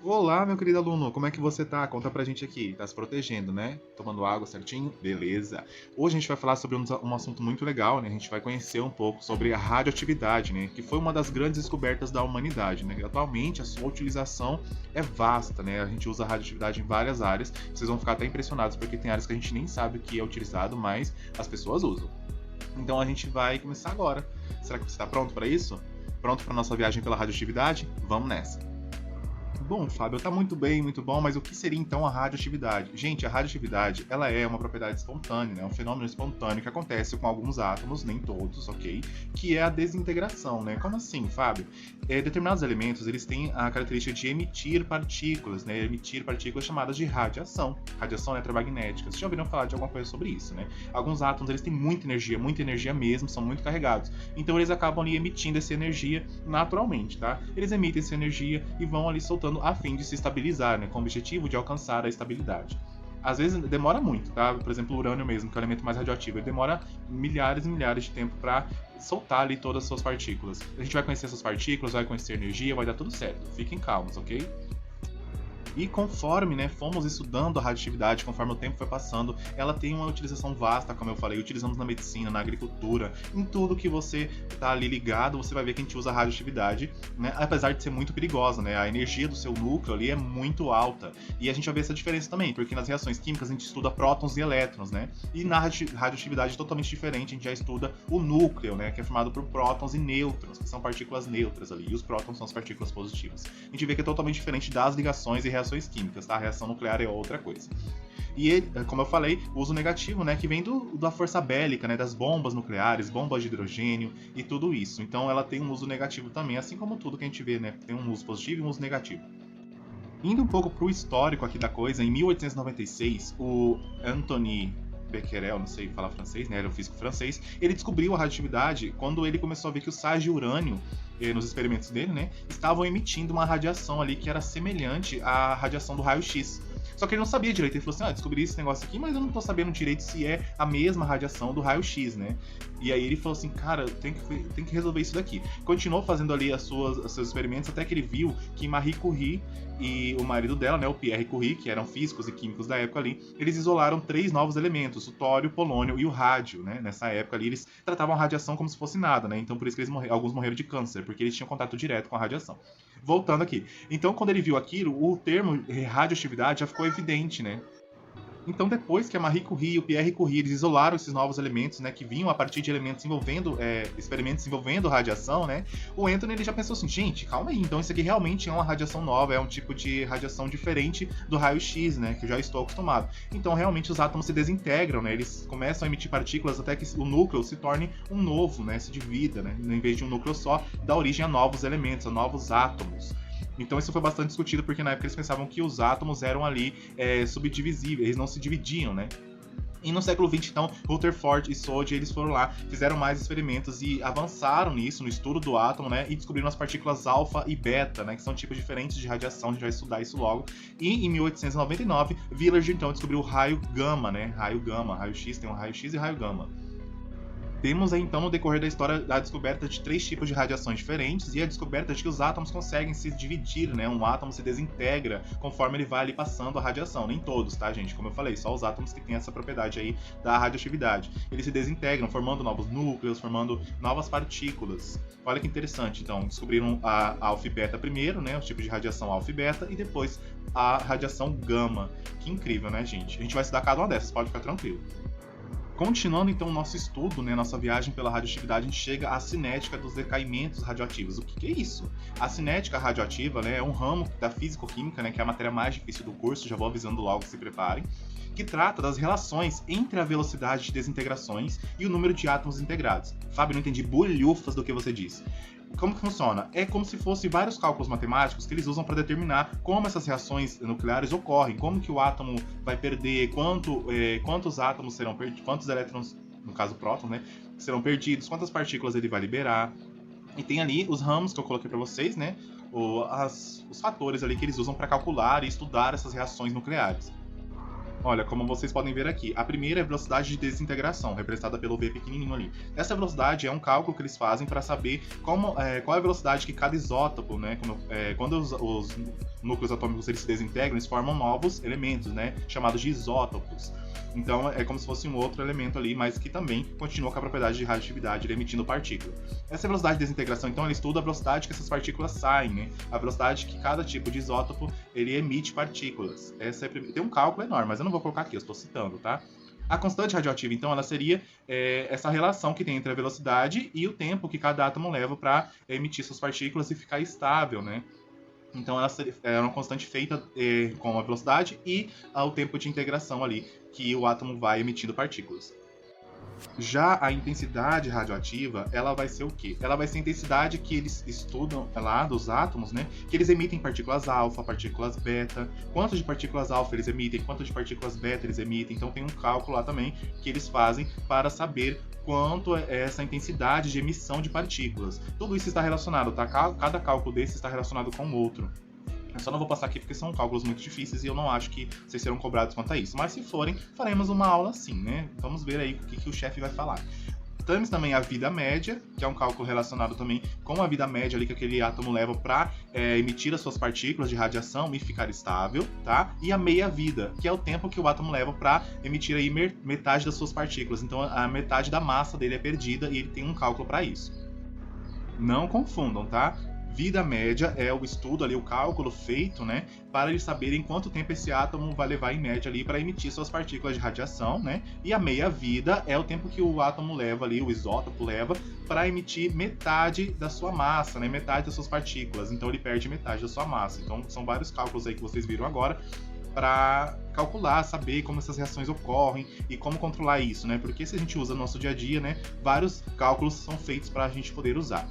Olá, meu querido aluno, como é que você tá? Conta pra gente aqui. Tá se protegendo, né? Tomando água certinho? Beleza. Hoje a gente vai falar sobre um assunto muito legal, né? A gente vai conhecer um pouco sobre a radioatividade, né? Que foi uma das grandes descobertas da humanidade, né? Atualmente a sua utilização é vasta, né? A gente usa a radioatividade em várias áreas. Vocês vão ficar até impressionados porque tem áreas que a gente nem sabe o que é utilizado, mas as pessoas usam. Então a gente vai começar agora. Será que você está pronto para isso? Pronto para nossa viagem pela radioatividade? Vamos nessa. Bom, Fábio, tá muito bem, muito bom, mas o que seria então a radioatividade? Gente, a radioatividade, ela é uma propriedade espontânea, né? Um fenômeno espontâneo que acontece com alguns átomos, nem todos, ok? Que é a desintegração, né? Como assim, Fábio? Determinados elementos, eles têm a característica de emitir partículas, né? Emitir partículas chamadas de radiação, radiação eletromagnética. Vocês já ouviram falar de alguma coisa sobre isso, né? Alguns átomos, eles têm muita energia mesmo, são muito carregados. Então eles acabam ali emitindo essa energia naturalmente, tá? Eles emitem essa energia e vão ali soltando a fim de se estabilizar, né, com o objetivo de alcançar a estabilidade. Às vezes demora muito, tá? Por exemplo, o urânio mesmo, que é o elemento mais radioativo, ele demora milhares e milhares de tempo para soltar ali todas as suas partículas. A gente vai conhecer essas partículas, vai conhecer energia, vai dar tudo certo. Fiquem calmos, ok? E conforme, né, fomos estudando a radioatividade, conforme o tempo foi passando, ela tem uma utilização vasta, como eu falei, utilizamos na medicina, na agricultura, em tudo que você tá ali ligado, você vai ver que a gente usa a radioatividade, né, apesar de ser muito perigosa, né, a energia do seu núcleo ali é muito alta. E a gente vai ver essa diferença também, porque nas reações químicas a gente estuda prótons e elétrons, né, e na radioatividade é totalmente diferente, a gente já estuda o núcleo, né, que é formado por prótons e nêutrons, que são partículas neutras ali, e os prótons são as partículas positivas. A gente vê que é totalmente diferente das ligações e reações químicas, tá? A reação nuclear é outra coisa. E ele, como eu falei, o uso negativo, né, que vem da força bélica, né, das bombas nucleares, bombas de hidrogênio e tudo isso. Então ela tem um uso negativo também, assim como tudo que a gente vê, né, tem um uso positivo e um uso negativo. Indo um pouco pro histórico aqui da coisa, em 1896, o Anthony Becquerel, não sei falar francês, né? Ele é um físico francês. Ele descobriu a radioatividade quando ele começou a ver que os sais de urânio, nos experimentos dele, né, estavam emitindo uma radiação ali que era semelhante à radiação do raio-x. Só que ele não sabia direito. Ele falou assim: descobri esse negócio aqui, mas eu não tô sabendo direito se é a mesma radiação do raio-x, né? E aí ele falou assim: cara, tem que resolver isso daqui. Continuou fazendo ali os seus experimentos até que ele viu que Marie Curie e o marido dela, né, o Pierre Curie, que eram físicos e químicos da época ali, eles isolaram 3 novos elementos, o tório, o polônio e o rádio, né? Nessa época ali eles tratavam a radiação como se fosse nada, né? Então por isso que alguns morreram de câncer, porque eles tinham contato direto com a radiação. Voltando aqui. Então quando ele viu aquilo, o termo radioatividade já ficou evidente, né? Então, depois que a Marie Curie e o Pierre Curie eles isolaram esses novos elementos, né, que vinham a partir de elementos envolvendo experimentos envolvendo radiação, né, o Anthony ele já pensou assim, gente, calma aí, então isso aqui realmente é uma radiação nova, é um tipo de radiação diferente do raio-x, né, que eu já estou acostumado. Então, realmente os átomos se desintegram, né, eles começam a emitir partículas até que o núcleo se torne um novo, né, se divida, né, em vez de um núcleo só, dá origem a novos elementos, a novos átomos. Então isso foi bastante discutido porque na época eles pensavam que os átomos eram ali subdivisíveis, eles não se dividiam, né? E no século XX, então, Rutherford e Soddy, eles foram lá, fizeram mais experimentos e avançaram nisso, no estudo do átomo, né? E descobriram as partículas alfa e beta, né? Que são tipos diferentes de radiação, a gente vai estudar isso logo. E em 1899, Villard, então, descobriu o raio gama, né? Raio gama, raio X, tem um raio X e raio gama. Temos aí, então, no decorrer da história, a descoberta de 3 tipos de radiações diferentes e a descoberta de que os átomos conseguem se dividir, né? Um átomo se desintegra conforme ele vai ali passando a radiação. Nem todos, tá, gente? Como eu falei, só os átomos que têm essa propriedade aí da radioatividade. Eles se desintegram, formando novos núcleos, formando novas partículas. Olha que interessante, então, descobriram a alfa e beta primeiro, né? Os tipos de radiação alfa e beta, e depois a radiação gama. Que incrível, né, gente? A gente vai estudar cada uma dessas, pode ficar tranquilo. Continuando então o nosso estudo, né, nossa viagem pela radioatividade, a gente chega à cinética dos decaimentos radioativos. O que é isso? A cinética radioativa, né, é um ramo da físico-química, né, que é a matéria mais difícil do curso, já vou avisando logo, se preparem, que trata das relações entre a velocidade de desintegrações e o número de átomos integrados. Fábio, não entendi bolhufas do que você disse. Como que funciona? É como se fossem vários cálculos matemáticos que eles usam para determinar como essas reações nucleares ocorrem, como que o átomo vai perder, quantos átomos serão perdidos, quantos elétrons, no caso prótons, né, serão perdidos, quantas partículas ele vai liberar. E tem ali os ramos que eu coloquei para vocês, né, os fatores ali que eles usam para calcular e estudar essas reações nucleares. Olha, como vocês podem ver aqui, a primeira é a velocidade de desintegração, representada pelo V pequenininho ali. Essa velocidade é um cálculo que eles fazem para saber qual é a velocidade que cada isótopo, né, quando os núcleos atômicos eles se desintegram, eles formam novos elementos, né, chamados de isótopos. Então é como se fosse um outro elemento ali, mas que também continua com a propriedade de radioatividade, ele emitindo partícula. Essa velocidade de desintegração, então, ele estuda a velocidade que essas partículas saem, né? A velocidade que cada tipo de isótopo ele emite partículas. Tem um cálculo enorme, mas eu não vou colocar aqui, eu estou citando, tá? A constante radioativa, então, ela seria essa relação que tem entre a velocidade e o tempo que cada átomo leva para emitir suas partículas e ficar estável, né? Então ela é uma constante feita com a velocidade e o tempo de integração ali que o átomo vai emitindo partículas. Já a intensidade radioativa, ela vai ser o quê? Ela vai ser a intensidade que eles estudam lá dos átomos, né? Que eles emitem partículas alfa, partículas beta, quanto de partículas alfa eles emitem, quanto de partículas beta eles emitem. Então tem um cálculo lá também que eles fazem para saber quanto é essa intensidade de emissão de partículas. Tudo isso está relacionado, tá? Cada cálculo desse está relacionado com o outro. Eu só não vou passar aqui porque são cálculos muito difíceis e eu não acho que vocês serão cobrados quanto a isso. Mas se forem, faremos uma aula assim, né? Vamos ver aí o que o chefe vai falar. Temos também a vida média, que é um cálculo relacionado também com a vida média ali que aquele átomo leva para emitir as suas partículas de radiação e ficar estável, tá? E a meia-vida, que é o tempo que o átomo leva para emitir aí metade das suas partículas. Então a metade da massa dele é perdida e ele tem um cálculo para isso. Não confundam, tá? Vida média é o estudo ali, o cálculo feito, né, para eles saberem quanto tempo esse átomo vai levar em média ali para emitir suas partículas de radiação, né? E a meia-vida é o tempo que o átomo leva ali, o isótopo leva, para emitir metade da sua massa, né? Metade das suas partículas. Então ele perde metade da sua massa. Então são vários cálculos aí que vocês viram agora para calcular, saber como essas reações ocorrem e como controlar isso, né? Porque se a gente usa no nosso dia a dia, né, vários cálculos são feitos para a gente poder usar.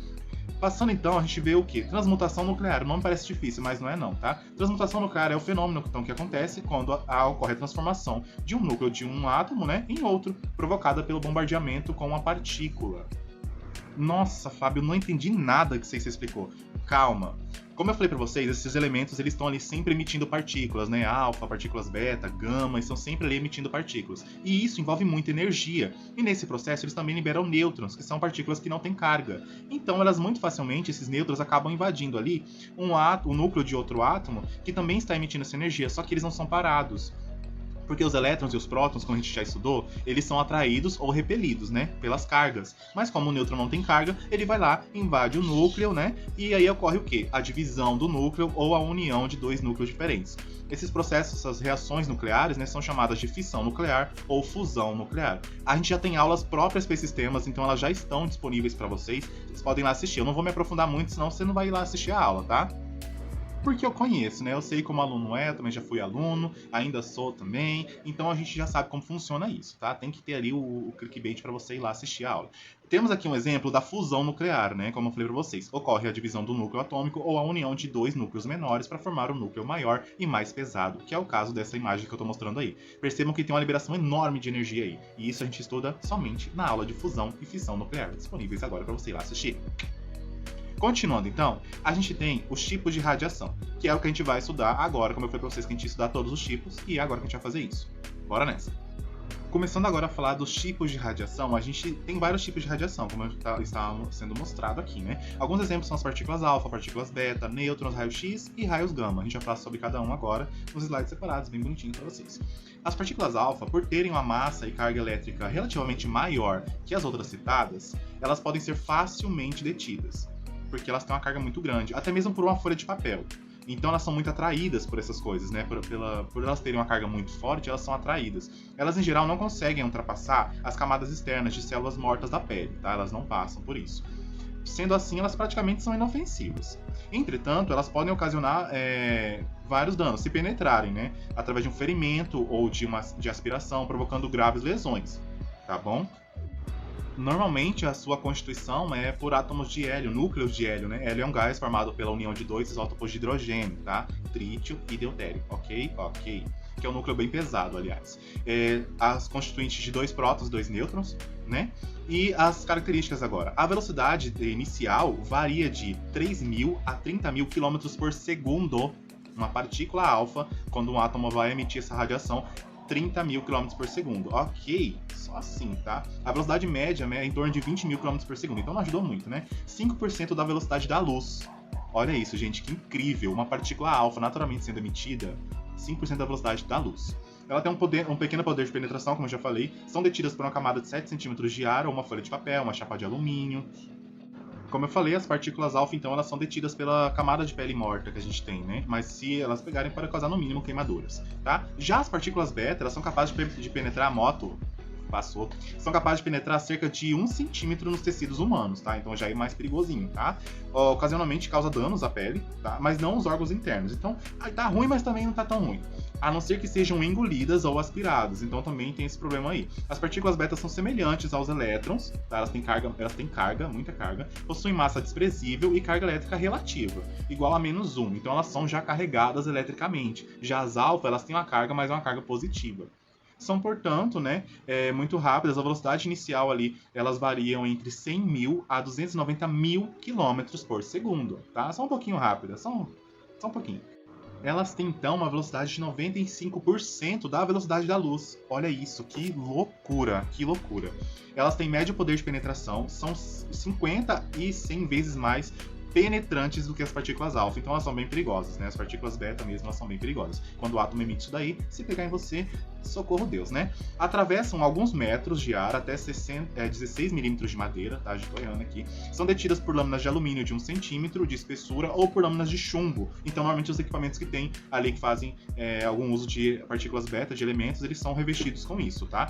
Passando então, a gente vê o que? Transmutação nuclear. O nome parece difícil, mas não é não, tá? Transmutação nuclear é o fenômeno então, que acontece quando ocorre a transformação de um núcleo de um átomo, né, em outro, provocada pelo bombardeamento com uma partícula. Nossa, Fábio, não entendi nada que você explicou. Calma. Como eu falei para vocês, esses elementos eles estão ali sempre emitindo partículas, né? Alfa, partículas beta, gama, estão sempre ali emitindo partículas. E isso envolve muita energia. E nesse processo eles também liberam nêutrons, que são partículas que não têm carga. Então elas muito facilmente, esses nêutrons acabam invadindo ali o núcleo de outro átomo que também está emitindo essa energia, só que eles não são parados. Porque os elétrons e os prótons, como a gente já estudou, eles são atraídos ou repelidos, né, pelas cargas. Mas como o nêutron não tem carga, ele vai lá, invade o núcleo, né, e aí ocorre o quê? A divisão do núcleo ou a união de dois núcleos diferentes. Esses processos, essas reações nucleares, né, são chamadas de fissão nuclear ou fusão nuclear. A gente já tem aulas próprias para esses temas, então elas já estão disponíveis para vocês. Vocês podem ir lá assistir. Eu não vou me aprofundar muito, senão você não vai ir lá assistir a aula, tá? Porque eu conheço, né? Eu sei como aluno é, eu também já fui aluno, ainda sou também, então a gente já sabe como funciona isso, tá? Tem que ter ali o clickbait para você ir lá assistir a aula. Temos aqui um exemplo da fusão nuclear, né? Como eu falei para vocês, ocorre a divisão do núcleo atômico ou a união de dois núcleos menores para formar um núcleo maior e mais pesado, que é o caso dessa imagem que eu estou mostrando aí. Percebam que tem uma liberação enorme de energia aí, e isso a gente estuda somente na aula de fusão e fissão nuclear, disponíveis agora para você ir lá assistir. Continuando então, a gente tem os tipos de radiação, que é o que a gente vai estudar agora, como eu falei para vocês que a gente ia estudar todos os tipos, e é agora que a gente vai fazer isso. Bora nessa! Começando agora a falar dos tipos de radiação, a gente tem vários tipos de radiação, como está sendo mostrado aqui, né? Alguns exemplos são as partículas alfa, partículas beta, nêutrons, raios-x e raios gama. A gente vai falar sobre cada um agora nos slides separados, bem bonitinho para vocês. As partículas alfa, por terem uma massa e carga elétrica relativamente maior que as outras citadas, elas podem ser facilmente detidas, porque elas têm uma carga muito grande, até mesmo por uma folha de papel. Então elas são muito atraídas por essas coisas, né? Por elas terem uma carga muito forte, elas são atraídas. Elas, em geral, não conseguem ultrapassar as camadas externas de células mortas da pele, tá? Elas não passam por isso. Sendo assim, elas praticamente são inofensivas. Entretanto, elas podem ocasionar vários danos, se penetrarem, né? Através de um ferimento ou de aspiração, provocando graves lesões, tá bom? Normalmente a sua constituição é por átomos de hélio, núcleos de hélio, né? Hélio é um gás formado pela união de dois isótopos de hidrogênio, tá? Trítio e deutério, ok? Ok. Que é um núcleo bem pesado, aliás. As constituintes de dois prótons e dois nêutrons, né? E as características agora. A velocidade inicial varia de 3.000 a 30.000 km por segundo. Uma partícula alfa, quando um átomo vai emitir essa radiação, 30 mil km por segundo. Ok, só assim, tá? A velocidade média é em torno de 20 mil km por segundo, então não ajudou muito, né? 5% da velocidade da luz. Olha isso, gente, que incrível! Uma partícula alfa naturalmente sendo emitida, 5% da velocidade da luz. Ela tem um pequeno poder de penetração, como eu já falei. São detidas por uma camada de 7 centímetros de ar ou uma folha de papel, uma chapa de alumínio. Como eu falei, as partículas alfa, então, elas são detidas pela camada de pele morta que a gente tem, né? Mas se elas pegarem, pode causar, no mínimo, queimaduras, tá? Já as partículas beta, elas são capazes de penetrar a moto... Passou. São capazes de penetrar cerca de 1 centímetro nos tecidos humanos, tá? Então já é mais perigosinho, tá? Ocasionalmente causa danos à pele, tá? Mas não os órgãos internos. Então, tá ruim, mas também não tá tão ruim. A não ser que sejam engolidas ou aspiradas. Então também tem esse problema aí. As partículas beta são semelhantes aos elétrons, tá? Elas têm carga, muita carga. Possuem massa desprezível e carga elétrica relativa, igual a -1. Então elas são já carregadas eletricamente. Já as alfa, elas têm uma carga, mas é uma carga positiva. São, portanto, né, muito rápidas. A velocidade inicial ali, elas variam entre 100 mil a 290 mil km por segundo, tá? São um pouquinho rápidas, são um pouquinho. Elas têm, então, uma velocidade de 95% da velocidade da luz. Olha isso, que loucura, que loucura. Elas têm médio poder de penetração, são 50 e 100 vezes mais penetrantes do que as partículas alfa, então elas são bem perigosas, né? As partículas beta mesmo, elas são bem perigosas. Quando o átomo emite isso daí, se pegar em você, socorro Deus, né? Atravessam alguns metros de ar até 16 milímetros de madeira, tá? Já tô errando aqui. São detidas por lâminas de alumínio de 1 centímetro de espessura ou por lâminas de chumbo. Então, normalmente, os equipamentos que tem ali que fazem algum uso de partículas beta, de elementos, eles são revestidos com isso, tá?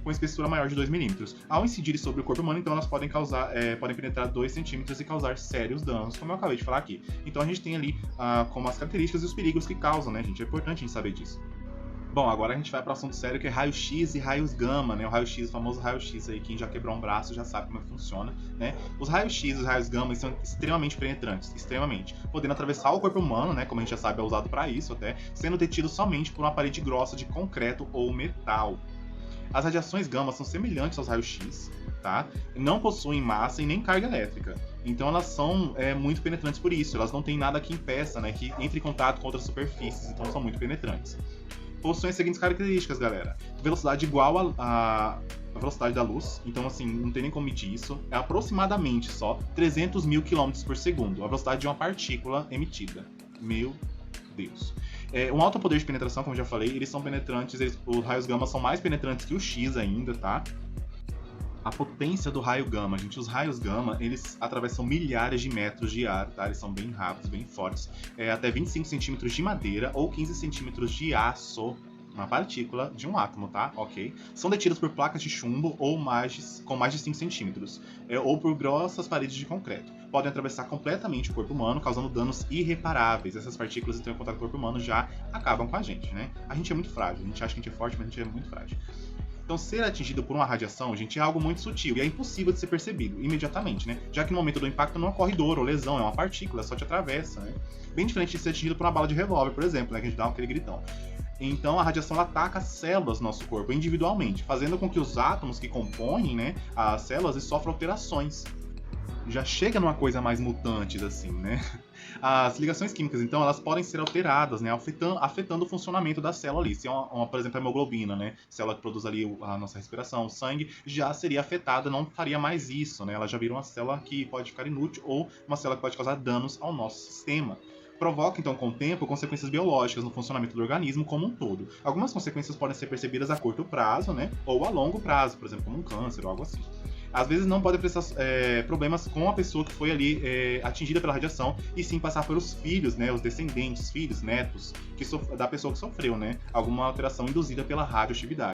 Com espessura maior de 2 milímetros. Ao incidirem sobre o corpo humano, então, elas podem penetrar 2 centímetros e causar sérios danos, como eu acabei de falar aqui. Então, a gente tem ali como as características e os perigos que causam, né, gente? É importante a gente saber disso. Bom, agora a gente vai para o assunto sério, que é raio-x e raios gama, né? O raio-x, o famoso raio-x aí, quem já quebrou um braço já sabe como é que funciona, né? Os raios-x e os raios gama são extremamente penetrantes, extremamente, podendo atravessar o corpo humano, né? Como a gente já sabe, é usado para isso até, sendo detido somente por uma parede grossa de concreto ou metal. As radiações gama são semelhantes aos raios-x, tá? Não possuem massa e nem carga elétrica. Então elas são muito penetrantes por isso. Elas não têm nada que impeça, né? Que entre em contato com outras superfícies. Então são muito penetrantes. Possuem as seguintes características, galera. Velocidade igual à velocidade da luz. Então, assim, não tem nem como medir isso. É aproximadamente só 300 mil km por segundo. A velocidade de uma partícula emitida. Meu Deus. Um alto poder de penetração, como eu já falei, eles são penetrantes, os raios gama são mais penetrantes que o X ainda, tá? A potência do raio gama, gente, os raios gama, eles atravessam milhares de metros de ar, tá? Eles são bem rápidos, bem fortes, até 25 centímetros de madeira ou 15 centímetros de aço, uma partícula de um átomo, tá? Ok? São detidos por placas de chumbo ou com mais de 5 centímetros, ou por grossas paredes de concreto. Podem atravessar completamente o corpo humano, causando danos irreparáveis. Essas partículas, então, em contato com o corpo humano, já acabam com a gente, né? A gente é muito frágil, a gente acha que a gente é forte, mas a gente é muito frágil. Então, ser atingido por uma radiação, gente, é algo muito sutil e é impossível de ser percebido imediatamente, né? Já que no momento do impacto não ocorre dor ou lesão, é uma partícula, só te atravessa, né? Bem diferente de ser atingido por uma bala de revólver, por exemplo, né? Que a gente dá aquele gritão. Então, a radiação ataca as células do nosso corpo individualmente, fazendo com que os átomos que compõem, né, as células sofram alterações. Já chega numa coisa mais mutantes, assim, né? As ligações químicas, então, elas podem ser alteradas, né? Afetando o funcionamento da célula ali. Se por exemplo, a hemoglobina, né? Célula que produz ali a nossa respiração, o sangue, já seria afetada, não faria mais isso, né? Ela já vira uma célula que pode ficar inútil ou uma célula que pode causar danos ao nosso sistema. Provoca, então, com o tempo, consequências biológicas no funcionamento do organismo como um todo. Algumas consequências podem ser percebidas a curto prazo, né? Ou a longo prazo, por exemplo, como um câncer ou algo assim. Às vezes não pode precisar problemas com a pessoa que foi ali atingida pela radiação, e sim passar pelos filhos, né, os descendentes, filhos, netos, da pessoa que sofreu, né, alguma alteração induzida pela radioatividade.